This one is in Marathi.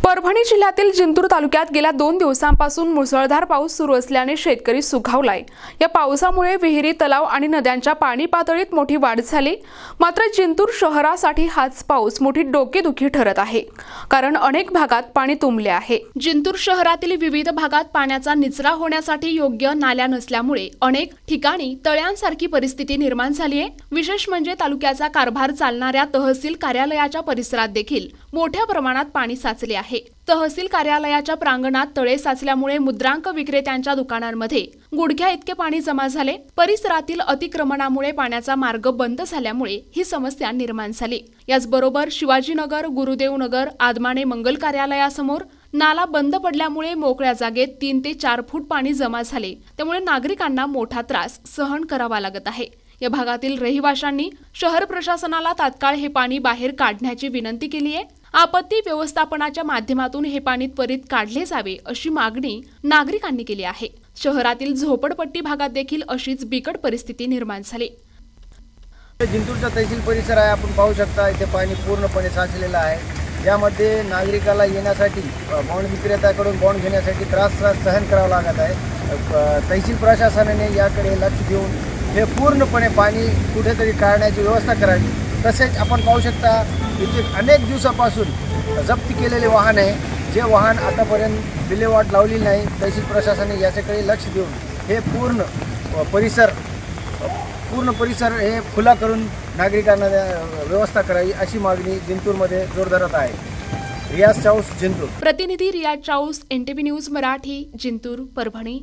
परभणी जिल्ह्यातील जिंतूर तालुक्यात गेल्या 2 दिवसांपासून मुसळधार पाऊस सुरू असल्याने शेतकरी सुखावलाय। या पावसामुळे विहिरी, तलाव आणि नद्यांच्या पाणी पातळीत मोठी वाढ झाली। मात्र जिंतूर शहरासाठी हाच पाऊस मोठी डोकेदुखी ठरत आहे, कारण अनेक भागात पाणी तुंबले आहे। जिंतूर शहरातील विविध भागात पाण्याचा निचरा होण्यासाठी योग्य नाल्या नसल्यामुळे अनेक ठिकाणी तळ्यांसारखी परिस्थिती निर्माण झाली आहे। विशेष म्हणजे तालुक्याचा कारभार चालणाऱ्या तहसील कार्यालयाच्या परिसरात देखील मोठ्या प्रमाणात पाणी साचले आहे। तहसील कार्यालयाच्या प्रांगणात तळे साचल्यामुळे मुद्रांक विक्रेत्यांच्या दुकानांमध्ये गुडघ्या इतके पाणी जमा झाले। परिसरातील अतिक्रमणामुळे पाण्याचा मार्ग बंद झाल्यामुळे ही समस्या निर्माण झाली। याचबरोबर शिवाजीनगर, गुरुदेवनगर, आदमाने मंगल कार्यालयासमोर नाला बंद पडल्यामुळे मोकळ्या जागेत 3 ते 4 फूट पाणी जमा झाले। त्यामुळे नागरिकांना मोठा त्रास सहन करावा लागत आहे। या भागातील रहिवाशांनी शहर प्रशासनाला तात्काळ हे पाणी बाहेर काढण्याची विनंती केली आहे। आपत्ती व्यवस्थापनाच्या माध्यमातून हे पाणी त्वरित काढले जावे अशी मागणी नागरिकांनी केली आहे। शहरातील झोपडपट्टी भागात देखील अशीच बिकट परिस्थिती निर्माण झाली। जिंतूरचा तहसील परिसर आहे, आपण पाहू शकता इथे पाणी पूर्णपणे साचलेलं आहे। यामध्ये नागरिकाला येण्यासाठी बॉन्ड विक्रेत्याकडून बॉन्ड घेण्यासाठी त्रास सहन करावा लागत आहे। तहसील प्रशासनाने याकडे लक्ष देऊन हे पूर्णपणे पाणी कुठेतरी काढण्याची व्यवस्था करावी। तसेच आपण पाहू शकता इथे अनेक दिवसापासून जप्त केलेले वाहन आहे, जे वाहन आतापर्यंत विल्हेवाट लावली नाही। तहसील प्रशासनाने याच्याकडे लक्ष देऊन हे पूर्ण परिसर हे खुला करून नागरिकांना व्यवस्था करावी अशी मागणी जिंतूरमध्ये जोर धरत आहे। रियाज चाऊस, जिंतूर। प्रतिनिधी रियाज चाऊस, NTV न्यूज मराठी, जिंतूर, परभणी।